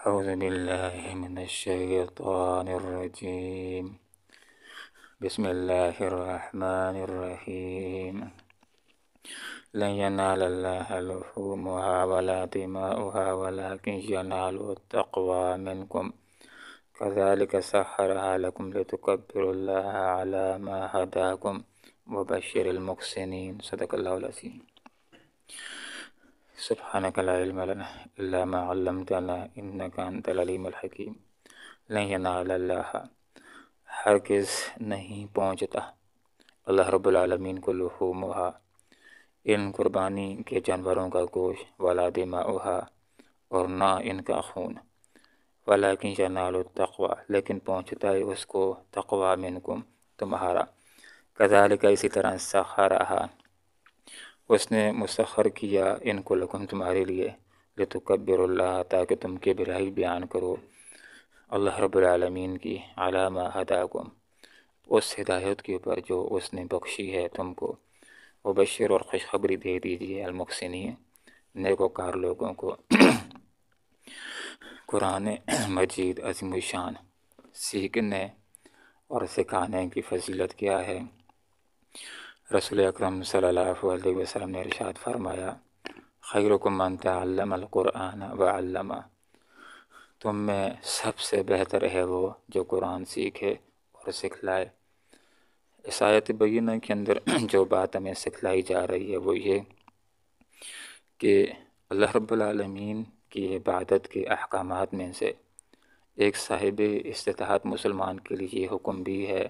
أعوذ بالله من الشيطان الرجيم. بسم الله الرحمن الرحيم. لن ينال الله لحومها ولا دماؤها ولكن يناله التقوى منكم كذلك سخرها لكم لتكبروا الله على ما هداكم وبشر المحسنين. صدق الله العظيم. سبحانك لا علم لنا إلا ما علمتنا إنك أنت العليم الحكيم. لن ينال الله ہرگز نہیں پہنچتا اللہ رب العالمین کو لحومها ان قربانی کے جانوروں کا گوشت ولا دماؤها اور نہ ان کا خون ولکن ینال التقوی لیکن پہنچتا ہے اس کو تقوی منکم تمہارا کذالک اسی طرح سخرها اس نے مسخر کیا ان کو لکم تمہارے لیے لتکبروا اللہ تاکہ تم کبریائی بیان کرو اللہ رب العالمین کی علی ما ہداکم اس ہدایت کے اوپر جو اس نے بخشی ہے تم کو وبشر اور خوشخبری دے دیجیے المحسنین نیکوکار لوگوں کو. قرآن مجید عظیم الشان سیکھنے اور سکھانے کی فضیلت کیا ہے. رسول اکرم صلی اللہ علیہ وسلم نے ارشاد فرمایا خیرکم من تعلم القرآن وعلمہ تم میں سب سے بہتر ہے وہ جو قرآن سیکھے اور سکھلائے. اس آیت بینہ کے اندر جو بات ہمیں سکھلائی جا رہی ہے وہ یہ کہ اللہ رب العالمین کی عبادت کے احکامات میں سے ایک صاحب استطاعت مسلمان کے لیے یہ حکم بھی ہے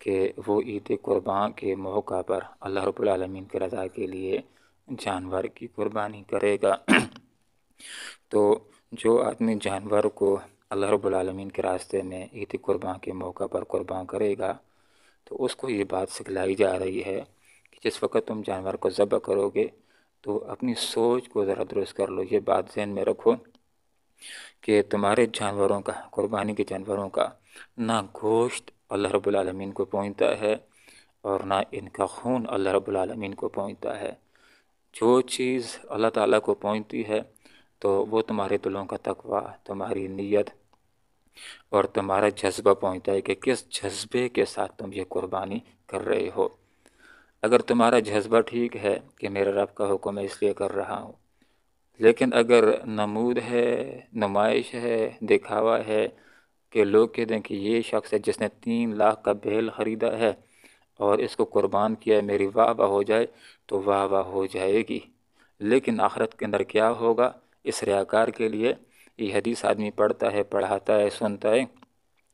کہ وہ عید قربان کے موقع پر اللہ رب العالمین کی رضا کے لیے جانور کی قربانی کرے گا. تو جو آدمی جانور کو اللہ رب العالمین کے راستے میں عید قربان کے موقع پر قربان کرے گا تو اس کو یہ بات سکھلائی جا رہی ہے کہ جس وقت تم جانور کو ذبح کرو گے تو اپنی سوچ کو ذرا درست کر لو. یہ بات ذہن میں رکھو کہ تمہارے جانوروں کا قربانی کے جانوروں کا نہ گوشت اللہ رب العالمین کو پہنچتا ہے اور نہ ان کا خون اللہ رب العالمین کو پہنچتا ہے. جو چیز اللہ تعالیٰ کو پہنچتی ہے تو وہ تمہارے دلوں کا تقویٰ تمہاری نیت اور تمہارا جذبہ پہنچتا ہے کہ کس جذبے کے ساتھ تم یہ قربانی کر رہے ہو. اگر تمہارا جذبہ ٹھیک ہے کہ میرے رب کا حکم میں اس لیے کر رہا ہوں، لیکن اگر نمود ہے، نمائش ہے، دکھاوا ہے کہ لوگ کہتے ہیں کہ یہ شخص ہے جس نے 3 لاکھ کا بیل خریدا ہے اور اس کو قربان کیا ہے، میری واہ واہ ہو جائے تو واہ واہ ہو جائے گی، لیکن آخرت کے اندر کیا ہوگا اس ریاکار کے لیے. یہ حدیث آدمی پڑھتا ہے، پڑھاتا ہے، سنتا ہے،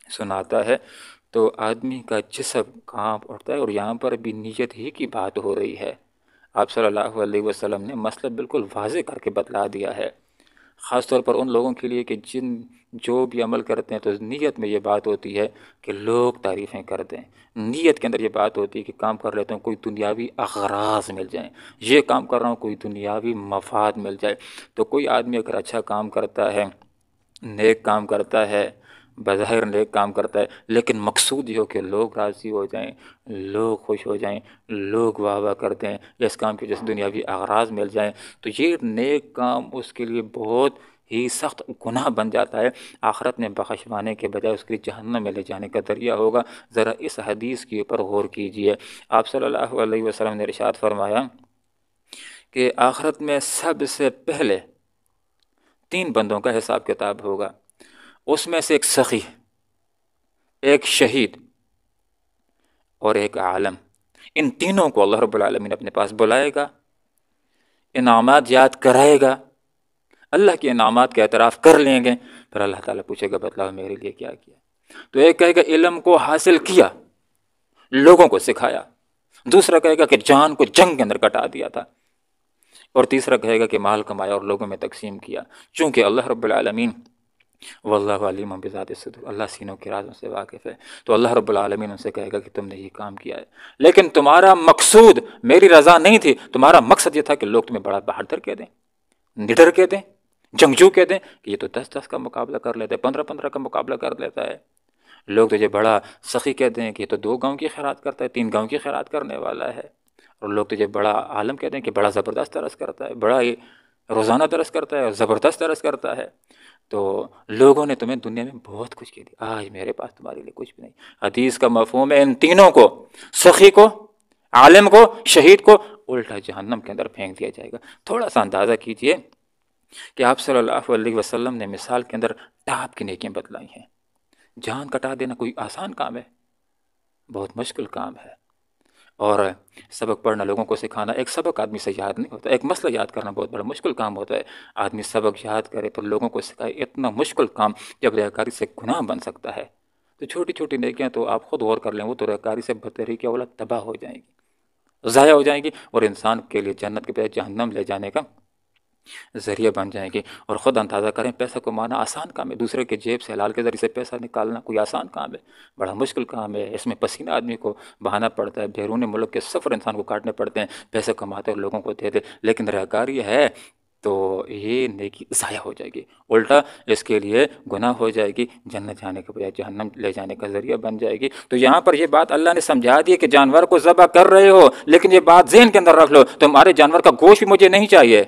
سناتا ہے تو آدمی کا جسم کانپ اٹھتا ہے. اور یہاں پر بھی نیت ہی کی بات ہو رہی ہے. آپ صلی اللہ علیہ وسلم نے مسئلہ بالکل واضح کر کے بتلا دیا ہے، خاص طور پر ان لوگوں کے لیے کہ جو بھی عمل کرتے ہیں تو نیت میں یہ بات ہوتی ہے کہ لوگ تعریفیں کر دیں. نیت کے اندر یہ بات ہوتی ہے کہ کام کر لیتا ہوں کوئی دنیاوی اغراض مل جائیں، یہ کام کر رہا ہوں کوئی دنیاوی مفاد مل جائے. تو کوئی آدمی اگر اچھا کام کرتا ہے، نیک کام کرتا ہے، بظاہر نیک کام کرتا ہے، لیکن مقصود یہ ہو کہ لوگ راضی ہو جائیں، لوگ خوش ہو جائیں، لوگ واہ واہ کرتے ہیں، اس کام کی جیسے دنیاوی اغراض مل جائیں، تو یہ نیک کام اس کے لیے بہت ہی سخت گناہ بن جاتا ہے. آخرت میں بخشوانے کے بجائے اس کے جہنم میں لے جانے کا ذریعہ ہوگا. ذرا اس حدیث کے اوپر غور کیجئے. آپ صلی اللہ علیہ وسلم نے ارشاد فرمایا کہ آخرت میں سب سے پہلے 3 بندوں کا حساب کتاب ہوگا. اس میں سے ایک سخی، ایک شہید اور ایک عالم. ان تینوں کو اللہ رب العالمین اپنے پاس بلائے گا، انعامات یاد کرائے گا، اللہ کے انعامات کا اعتراف کر لیں گے. پھر اللہ تعالیٰ پوچھے گا بتلاؤ میرے لیے کیا کیا. تو ایک کہے گا علم کو حاصل کیا، لوگوں کو سکھایا. دوسرا کہے گا کہ جان کو جنگ کے اندر کٹا دیا تھا. اور تیسرا کہے گا کہ مال کمایا اور لوگوں میں تقسیم کیا. چونکہ اللہ رب العالمین واللہ علیم بذات الصدور، اللہ سینوں کے رازوں سے واقف ہے، تو اللہ رب العالمین ان سے کہے گا کہ تم نے یہ کام کیا ہے، لیکن تمہارا مقصود میری رضا نہیں تھی، تمہارا مقصد یہ تھا کہ لوگ تمہیں بڑا بہادر کہہ دیں، نڈر کہہ دیں، جنگجو کہہ دیں کہ یہ تو 10-10 کا مقابلہ کر لیتا ہے، 15-15 کا مقابلہ کر لیتا ہے. لوگ تجھے بڑا سخی کہتے ہیں کہ یہ تو 2 گاؤں کی خیرات کرتا ہے، 3 گاؤں کی خیرات کرنے والا ہے. اور لوگ تجھے بڑا عالم کہتے ہیں کہ بڑا زبردست درس کرتا ہے، بڑا ہی روزانہ درس کرتا ہے اور زبردست درس کرتا ہے. تو لوگوں نے تمہیں دنیا میں بہت کچھ کیا دیا، آج میرے پاس تمہارے لیے کچھ بھی نہیں۔ حدیث کا مفہوم ہے ان تینوں کو، سخی کو، عالم کو، شہید کو الٹا جہنم کے اندر پھینک دیا جائے گا۔ تھوڑا سا اندازہ کیجئے کہ آپ صلی اللہ علیہ وسلم نے مثال کے اندر ٹاپ کی نیکیاں بتلائی ہیں۔ جان کٹا دینا کوئی آسان کام ہے؟ بہت مشکل کام ہے۔ اور سبق پڑھنا، لوگوں کو سکھانا، ایک سبق آدمی سے یاد نہیں ہوتا، ایک مسئلہ یاد کرنا بہت بڑا مشکل کام ہوتا ہے۔ آدمی سبق یاد کرے پر لوگوں کو سکھائے، اتنا مشکل کام جب ریاکاری سے گناہ بن سکتا ہے۔ تو چھوٹی چھوٹی نیکیاں تو آپ خود غور کر لیں، وہ تو ریاکاری سے بطریقہ اولا تباہ ہو جائیں گی، ضائع ہو جائیں گی، اور انسان کے لیے جنت کے بجائے جہنم لے جانے کا ذریعہ بن جائیں گی۔ اور خود اندازہ کریں، پیسہ کمانا آسان کام ہے، دوسرے کے جیب سے حلال کے ذریعے سے پیسہ نکالنا کوئی آسان کام ہے؟ بڑا مشکل کام ہے۔ اس میں پسینہ آدمی کو بہانا پڑتا ہے، بیرون ملک کے سفر انسان کو کاٹنے پڑتے ہیں، پیسے کماتے اور لوگوں کو دے دے، لیکن ریاکاری ہے تو یہ نیکی ضائع ہو جائے گی، الٹا اس کے لیے گناہ ہو جائے گی، جنت جانے کے بجائے جہنم لے جانے کا ذریعہ بن جائے گی۔ تو یہاں پر یہ بات اللہ نے سمجھا دی کہ جانور کو ذبح کر رہے ہو، لیکن یہ بات ذہن کے اندر رکھ لو، تمہارے جانور کا گوشت بھی مجھے نہیں چاہیے،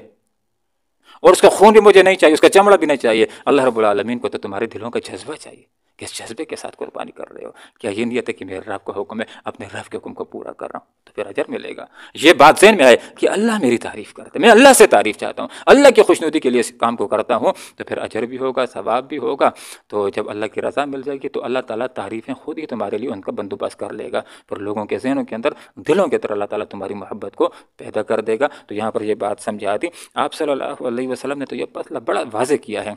اور اس کا خون بھی مجھے نہیں چاہیے، اس کا چمڑا بھی نہیں چاہیے۔ اللہ رب العالمین کو تو تمہارے دلوں کا جذبہ چاہیے، کس جذبے کے ساتھ قربانی کر رہے ہو۔ کیا یہ نیت ہے کہ میرے رب کا حکم ہے، اپنے رب کے حکم کو پورا کر رہا ہوں، تو پھر اجر ملے گا۔ یہ بات ذہن میں آئے کہ اللہ میری تعریف کرتا ہے، میں اللہ سے تعریف چاہتا ہوں، اللہ کی خوشنودی کے لیے اس کام کو کرتا ہوں، تو پھر اجر بھی ہوگا، ثواب بھی ہوگا۔ تو جب اللہ کی رضا مل جائے گی تو اللہ تعالیٰ تعریفیں خود ہی تمہارے لیے ان کا بندوبست کر لے گا، پھر لوگوں کے ذہنوں کے اندر، دلوں کے اندر اللہ تعالیٰ تمہاری محبت کو پیدا کر دے گا۔ تو یہاں پر یہ بات سمجھا دی آپ صلی اللہ علیہ وسلم نے، تو یہ مسئلہ بڑا واضح کیا ہے۔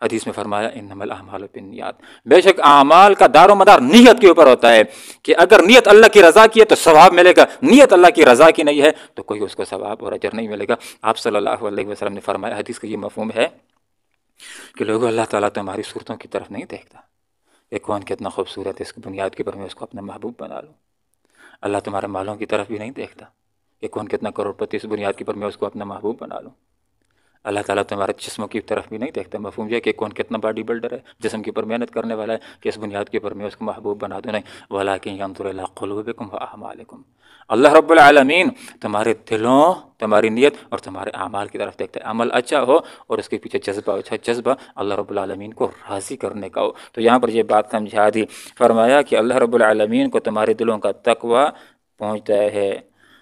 حدیث میں فرمایا انما الاعمال بالنیات، بے شک اعمال کا دار و مدار نیت کے اوپر ہوتا ہے، کہ اگر نیت اللہ کی رضا کی ہے تو ثواب ملے گا، نیت اللہ کی رضا کی نہیں ہے تو کوئی اس کو ثواب اور اجر نہیں ملے گا۔ آپ صلی اللہ علیہ وسلم نے فرمایا، حدیث کا یہ مفہوم ہے کہ لوگوں، اللہ تعالیٰ تمہاری صورتوں کی طرف نہیں دیکھتا کہ کون کتنا خوبصورت ہے، اس کی بنیاد کے اوپر میں اس کو اپنا محبوب بنا لوں۔ اللہ تمہارے مالوں کی طرف بھی نہیں دیکھتا کہ کون کتنا کروڑپتی، اس بنیاد کے اوپر میں اس کو اپنا محبوب بنا لوں۔ اللہ تعالیٰ تمہارے جسموں کی طرف بھی نہیں دیکھتا، مفہوم یہ کہ کون کتنا باڈی بلڈر ہے، جسم کے اوپر محنت کرنے والا ہے، کہ اس بنیاد کے اوپر میں اس کو محبوب بنا دوں، نہیں، وَلَٰكِن يَنظُرُ إِلَىٰ قُلُوبِكُمْ وَأَعْمَالِكُمْ۔ اللہ رب العالمین تمہارے دلوں، تمہاری نیت اور تمہارے اعمال کی طرف دیکھتا ہے۔ عمل اچھا ہو اور اس کے پیچھے جذبہ اچھا، جذبہ اللہ رب العالمین کو راضی کرنے کا ہو۔ تو یہاں پر یہ بات سمجھا دی، فرمایا کہ اللہ رب العالمین کو تمہارے دلوں کا تقوی پہنچتا ہے،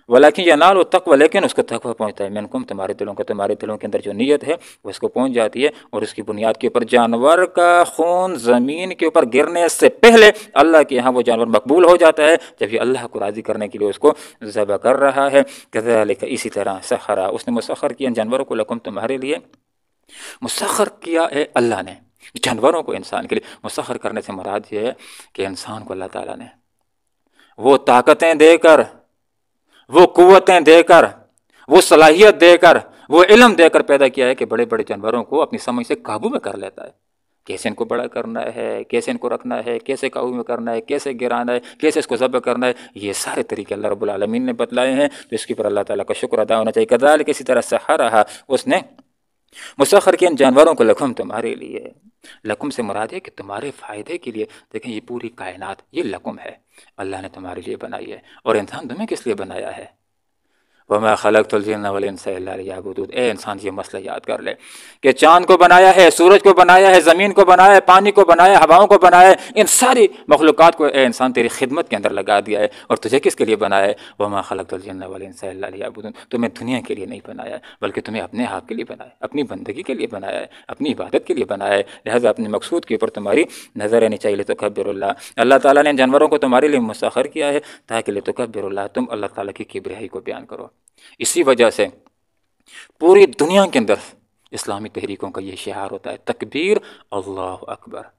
ولیکن ینال التقوی، لیکن اس کو تقوی پہنچتا ہے منکم، تمہارے دلوں کے اندر جو نیت ہے وہ اس کو پہنچ جاتی ہے، اور اس کی بنیاد کے اوپر جانور کا خون زمین کے اوپر گرنے سے پہلے اللہ کے یہاں وہ جانور مقبول ہو جاتا ہے، جب یہ اللہ کو راضی کرنے کے لیے اس کو ذبح کر رہا ہے۔ کذالک، اسی طرح، سخرا، اس نے مسخر کیا ان جانوروں کو، لکم، تمہارے لیے، مسخر کیا ہے اللہ نے جانوروں کو انسان کے لیے۔ مسخر کرنے سے مراد یہ ہے کہ انسان کو اللہ تعالیٰ نے وہ طاقتیں دے کر، وہ قوتیں دے کر، وہ صلاحیت دے کر، وہ علم دے کر پیدا کیا ہے کہ بڑے بڑے جانوروں کو اپنی سمجھ سے قابو میں کر لیتا ہے، کیسے ان کو بڑا کرنا ہے، کیسے ان کو رکھنا ہے، کیسے قابو میں کرنا ہے، کیسے گرانا ہے، کیسے اس کو ذبح کرنا ہے، یہ سارے طریقے اللہ رب العالمین نے بتلائے ہیں، تو اس کے اوپر اللہ تعالیٰ کا شکر ادا ہونا چاہیے۔ کذالک، اسی طرح، سخرھا، اس نے مسخر کیا ان جانوروں کو، لکم، تمہارے لیے۔ لکم سے مراد ہے کہ تمہارے فائدے کے لیے۔ دیکھیں، یہ پوری کائنات یہ لکم ہے، اللہ نے تمہارے لیے بنائی ہے، اور انسان تمہیں کس لیے بنایا ہے؟ وَمَا خَلَقْتُ الْجِنَّ وَالْإِنسَ إِلَّا لِيَعْبُدُونِ۔ اے انسان، یہ مسئلہ یاد کر لے کہ چاند کو بنایا ہے، سورج کو بنایا ہے، زمین کو بنایا ہے، پانی کو بنایا ہے، ہواؤں کو بنایا ہے، ان ساری مخلوقات کو اے انسان تیری خدمت کے اندر لگا دیا ہے، اور تجھے کس کے لیے بنایا ہے؟ وَمَا خَلَقْتُ الْجِنَّ وَالْإِنسَ إِلَّا لِيَعْبُدُونِ۔ تمہیں دنیا کے لیے نہیں بنایا ہے، بلکہ تمہیں اپنے آپ کے لیے بنایا ہے، اپنی بندگی کے لیے بنایا ہے، اپنی عبادت کے لیے بنایا ہے، لہٰذا اپنے مقصود کے اوپر تمہاری نظر رہنی چاہیے۔ لِتُكَبِّرُوا اللَّهَ، اللہ تعالیٰ نے جانوروں کو تمہارے لیے مسخر کیا ہے تاکہ لِتُكَبِّرُوا اللَّهَ، تم اللہ تعالیٰ کی کبریائی کو بیان کرو۔ اسی وجہ سے پوری دنیا کے اندر اسلامی تحریکوں کا یہ شعار ہوتا ہے، تکبیر، اللہ اکبر۔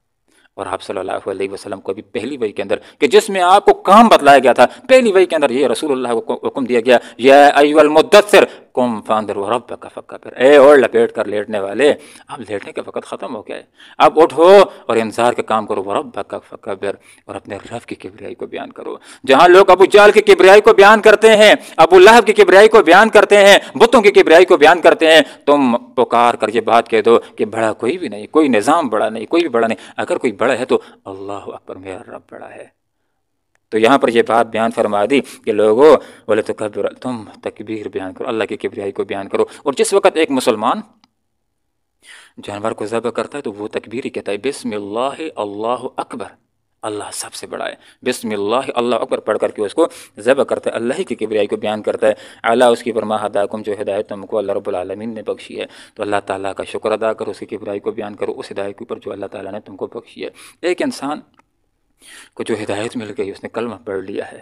اور آپ صلی اللہ علیہ وسلم کو بھی پہلی وحی کے اندر، کہ جس میں آپ کو کام بتلایا گیا تھا، پہلی وحی کے اندر یہ رسول اللہ کو حکم دیا گیا، یا ایھا المدثر قم فانذر وربک فکبر، اے اور لپیٹ کر لیٹنے والے، اب لیٹنے کا وقت ختم ہو گیا ہے، اب اٹھو اور انذار کا کام کرو، وربک فکبر، اور اپنے رب کی کبریائی کو بیان کرو۔ جہاں لوگ ابو جہل کی کبریائی کو بیان کرتے ہیں، ابو لہب کی کبریائی کو بیان کرتے ہیں، بتوں کی کبریائی کو بیان کرتے ہیں، تم پکار کر یہ بات کہہ دو کہ بڑا کوئی بھی نہیں، کوئی نظام بڑا نہیں، کوئی بھی بڑا نہیں، اگر کوئی بڑا ہے تو اللہ اکبر، میرا رب بڑا ہے۔ تو یہاں پر یہ بات بیان فرما دی کہ لوگوں، وَلَتُكَبِّرُوا، تم تکبیر بیان کرو، اللہ کی کبریائی کو بیان کرو۔ اور جس وقت ایک مسلمان جانور کو ذبح کرتا ہے تو وہ تکبیر ہی کہتا ہے بسم اللہ اللہ اکبر، اللہ سب سے بڑا ہے، بسم اللہ اللہ اکبر پڑھ کر کے اس کو ذبح کرتا ہے، اللہ ہی کی کبریائی کو بیان کرتا ہے۔ اعلیٰ اس کی فرما ہداکم، جو ہدایت تم کو اللہ رب العالمین نے بخشی ہے، تو اللہ تعالیٰ کا شکر ادا کرو، اس کی کبریائی کو بیان کرو اس ہدایت کے اوپر جو اللہ تعالیٰ نے تم کو بخشی ہے۔ ایک انسان کو جو ہدایت مل گئی، اس نے کلمہ پڑھ لیا ہے،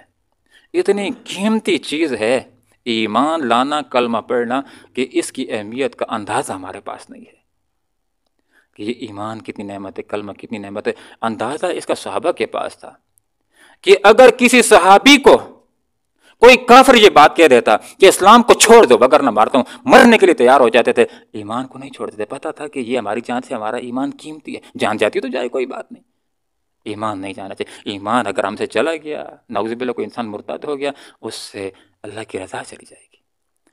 اتنی قیمتی چیز ہے ایمان لانا، کلمہ پڑھنا، کہ اس کی اہمیت کا اندازہ ہمارے پاس نہیں ہے کہ یہ ایمان کتنی نعمت ہے، کلمہ کتنی نعمت ہے۔ اندازہ اس کا صحابہ کے پاس تھا کہ اگر کسی صحابی کو کوئی کافر یہ بات کہہ دیتا کہ اسلام کو چھوڑ دو وگرنہ مارتا ہوں، مرنے کے لیے تیار ہو جاتے تھے، ایمان کو نہیں چھوڑتے تھے، پتہ تھا کہ یہ ہماری جان سے ہمارا ایمان قیمتی ہے، جان جاتی تو جائے کوئی بات نہیں، ایمان نہیں جانا چاہیے۔ ایمان اگر ہم سے چلا گیا، نعوذ باللہ کوئی انسان مرتد ہو گیا، اس سے اللہ کی رضا چلی جائے گی،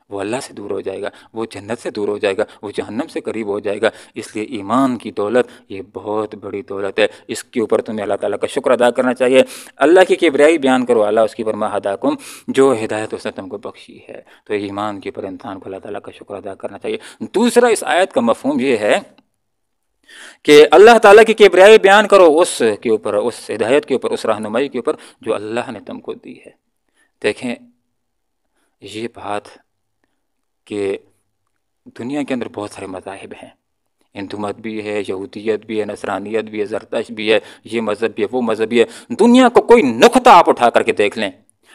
وہ اللہ سے دور ہو جائے گا، وہ جنت سے دور ہو جائے گا، وہ جہنم سے قریب ہو جائے گا۔ اس لیے ایمان کی دولت یہ بہت بڑی دولت ہے، اس کے اوپر تمہیں اللہ تعالیٰ کا شکر ادا کرنا چاہیے۔ اللہ کی کبریائی بیان کرو، اللہ اس کی فرما ہداکم، جو ہدایت اس نے تم کو بخشی ہے، تو ایمان کے اوپر انسان کو اللہ تعالیٰ کا شکر ادا کرنا چاہیے۔ دوسرا اس آیت کا مفہوم یہ ہے کہ اللہ تعالیٰ کی کبریائی بیان کرو اس کے اوپر، اس ہدایت کے اوپر، اس رہنمائی کے اوپر جو اللہ نے تم کو دی ہے۔ دیکھیں یہ بات کہ دنیا کے اندر بہت سارے مذاہب ہیں، ہندو مت بھی ہے، یہودیت بھی ہے، نصرانیت بھی ہے، زرتشت بھی ہے، یہ مذہب بھی ہے، وہ مذہب بھی ہے۔ دنیا کو کوئی نقطہ آپ اٹھا کر کے دیکھ لیں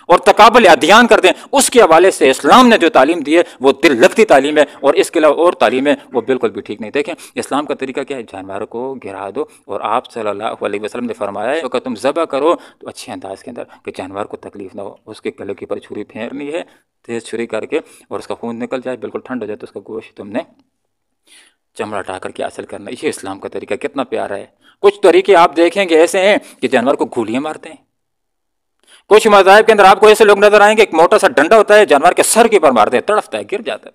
اور تقابل ادیان کر دیں، اس کے حوالے سے اسلام نے جو تعلیم دی ہے وہ دل لگتی تعلیم ہے، اور اس کے علاوہ اور تعلیم ہے وہ بالکل بھی ٹھیک نہیں۔ دیکھیں اسلام کا طریقہ کیا ہے، جانور کو گرا دو، اور آپ صلی اللہ علیہ وسلم نے فرمایا ہے کہ تم ذبح کرو تو اچھے انداز کے اندر، کہ جانور کو تکلیف نہ ہو، اس کے گلے کے اوپر چھری پھیرنی ہے تیز چھری کر کے، اور اس کا خون نکل جائے، بالکل ٹھنڈ ہو جائے تو اس کا گوشت تم نے چمڑا ہٹا کر کے حاصل کرنا۔ یہ اسلام کا طریقہ کتنا پیارا ہے۔ کچھ طریقے آپ دیکھیں گے ایسے ہیں کہ جانور کو گولیاں مارتے ہیں، کچھ مذاہب کے اندر آپ کو ایسے لوگ نظر آئیں گے، ایک موٹا سا ڈنڈا ہوتا ہے، جانور کے سر کے اوپر مارتے ہیں، تڑپتا ہے، گر جاتا ہے۔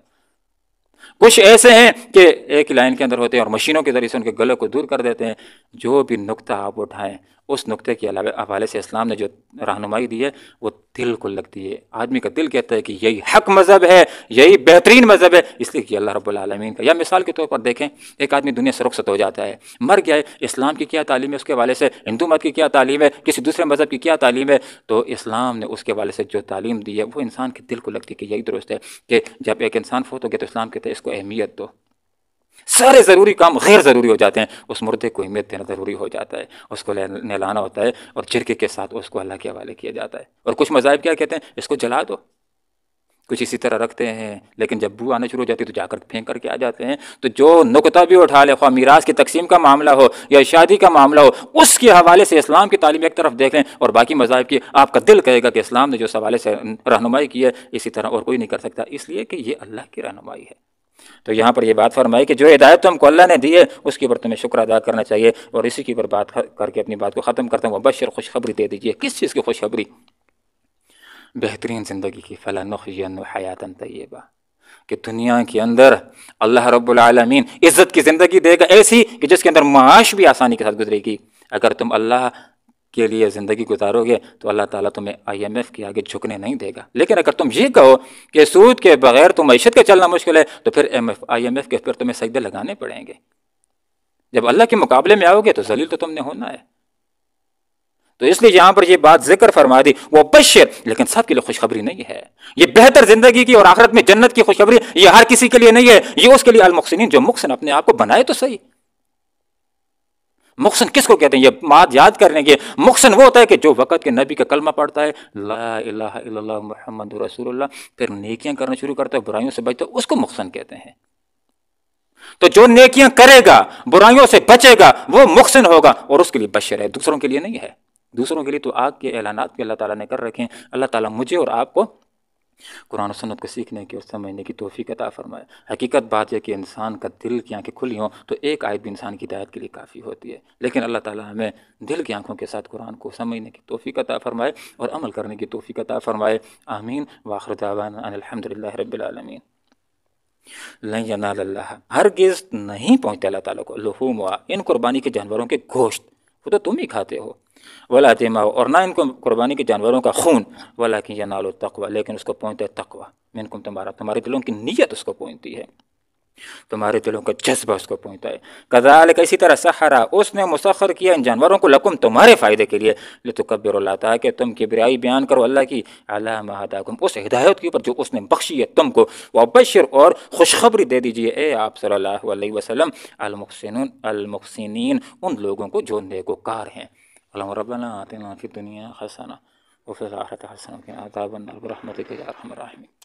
کچھ ایسے ہیں کہ ایک لائن کے اندر ہوتے ہیں اور مشینوں کے ذریعے سے ان کے گلے کو دور کر دیتے ہیں۔ جو بھی نقطہ آپ اٹھائیں، اس نقطے کے علاوہ حوالے سے اسلام نے جو رہنمائی دی ہے وہ دل کو لگتی ہے، آدمی کا دل کہتا ہے کہ یہی حق مذہب ہے، یہی بہترین مذہب ہے، اس لیے کہ اللہ رب العالمین کا۔ یا مثال کے طور پر دیکھیں، ایک آدمی دنیا سے رخصت ہو جاتا ہے، مر گیا ہے، اسلام کی کیا تعلیم ہے اس کے حوالے سے، ہندو مت کی کیا تعلیم ہے، کسی دوسرے مذہب کی کیا تعلیم ہے، تو اسلام نے اس کے حوالے سے جو تعلیم دی ہے وہ انسان کے دل کو لگتی ہے کہ یہی درست ہے، کہ جب ایک انسان فوت ہو گیا تو اسلام کہتے ہیں اس کو اہمیت دو، سارے ضروری کام غیر ضروری ہو جاتے ہیں، اس مردے کو اہمیت دینا ضروری ہو جاتا ہے، اس کو نہلانا ہوتا ہے اور جرکے کے ساتھ اس کو اللہ کے حوالے کیا جاتا ہے۔ اور کچھ مذاہب کیا کہتے ہیں، اس کو جلا دو، کچھ اسی طرح رکھتے ہیں، لیکن جب بو آنا شروع ہو جاتی ہے تو جا کر پھینک کر کے آ جاتے ہیں۔ تو جو نقطہ بھی اٹھا لے، خواہ میراث کی تقسیم کا معاملہ ہو یا شادی کا معاملہ ہو، اس کے حوالے سے اسلام کی تعلیم ایک طرف دیکھ لیں اور باقی مذاہب کی، آپ کا دل کہے گا کہ اسلام نے جو اس حوالے سے رہنمائی کی ہے اسی طرح اور کوئی نہیں کر سکتا، اس لیے کہ یہ اللہ کی رہنمائی ہے۔ تو یہاں پر یہ بات فرمائی کہ جو ہدایت تم کو اللہ نے دی ہے اس کے اوپر تمہیں شکر ادا کرنا چاہیے۔ اور اسی کے اوپر بات کر کے اپنی بات کو ختم کرتا ہوں۔ بشر، خوشخبری دے دیجیے۔ کس چیز کی خوشخبری؟ بہترین زندگی کی، فَلَنُحْيِيَنَّهُ حَيَاةً طَيِّبَةً، کہ دنیا کے اندر اللہ رب العالمین عزت کی زندگی دے گا، ایسی کہ جس کے اندر معاش بھی آسانی کے ساتھ گزرے گی۔ اگر تم اللہ کے لیے زندگی گزارو گے تو اللہ تعالیٰ تمہیں IMF کے آگے جھکنے نہیں دے گا، لیکن اگر تم یہ کہو کہ سود کے بغیر تو معیشت کے چلنا مشکل ہے تو پھر IMF کے پھر تمہیں سجدے لگانے پڑیں گے۔ جب اللہ کے مقابلے میں آؤ گے تو ذلیل تو تم نے ہونا ہے۔ تو اس لیے یہاں پر یہ بات ذکر فرما دی، وہ بشر، لیکن سب کے لیے خوشخبری نہیں ہے۔ یہ بہتر زندگی کی اور آخرت میں جنت کی خوشخبری یہ ہر کسی کے لیے نہیں ہے، یہ اس کے لیے المحسنین، جو محسن اپنے آپ کو بنائے تو صحیح۔ محسن کس کو کہتے ہیں؟ یہ بات یاد کرنے کی، محسن وہ ہوتا ہے کہ جو وقت کے نبی کا کلمہ پڑھتا ہے، لا الہ الا اللہ محمد رسول اللہ، پھر نیکیاں کرنا شروع کرتا ہے، برائیوں سے بچتا ہے، اس کو محسن کہتے ہیں۔ تو جو نیکیاں کرے گا، برائیوں سے بچے گا، وہ محسن ہوگا، اور اس کے لیے بشر ہے، دوسروں کے لیے نہیں ہے۔ دوسروں کے لیے تو آگ کے اعلانات بھی اللہ تعالیٰ نے کر رکھے ہیں۔ اللہ تعالیٰ مجھے اور آپ کو قرآن و سنت کو سیکھنے کی اور سمجھنے کی توفیق عطا فرمائے۔ حقیقت بات یہ کہ انسان کا دل کی آنکھیں کھلی ہوں تو ایک آیت بھی انسان کی ہدایت کے لیے کافی ہوتی ہے، لیکن اللہ تعالیٰ ہمیں دل کی آنکھوں کے ساتھ قرآن کو سمجھنے کی توفیق عطا فرمائے اور عمل کرنے کی توفیق عطا فرمائے۔ آمین۔ وآخر دعوانا ان الحمدللہ رب العالمین۔ لن ینال اللہ، ہرگز نہیں پہنچتے اللہ تعالیٰ کو، لحومها، ان قربانی کے جانوروں کے گوشت، وہ تو تم ہی کھاتے ہو، ولا دماء، اور نہ ان کو قربانی کے جانوروں کا خون، ولکن ینال التقوی، لیکن اس کو پہنچتا ہے تقوی، منکم، تمہارے دلوں کی نیت اس کو پہنچتی ہے۔ تمہارے دلوں کا جذبہ اس کو پہنچتا ہے۔ کذالک، اسی طرح سحرا، اس نے مسخر کیا ان جانوروں کو لکم، تمہارے فائدے کے لیے، لتکبروا اللہ، تاکہ تم کبریائی بیان کرو اللہ کی، علی ما ہداکم، اس ہدایت کے اوپر جو اس نے بخشی ہے تم کو، وبشر، اور خوشخبری دے دیجیے اے آپ صلی اللہ علیہ وسلم، المحسنین، ان لوگوں کو جو نیکوکار ہیں۔ اللہم ربنا آتنا فی الدنیا حسنہ وفی الآخرۃ حسنہ وقنا عذاب النار برحمتک یا ارحم الراحمین۔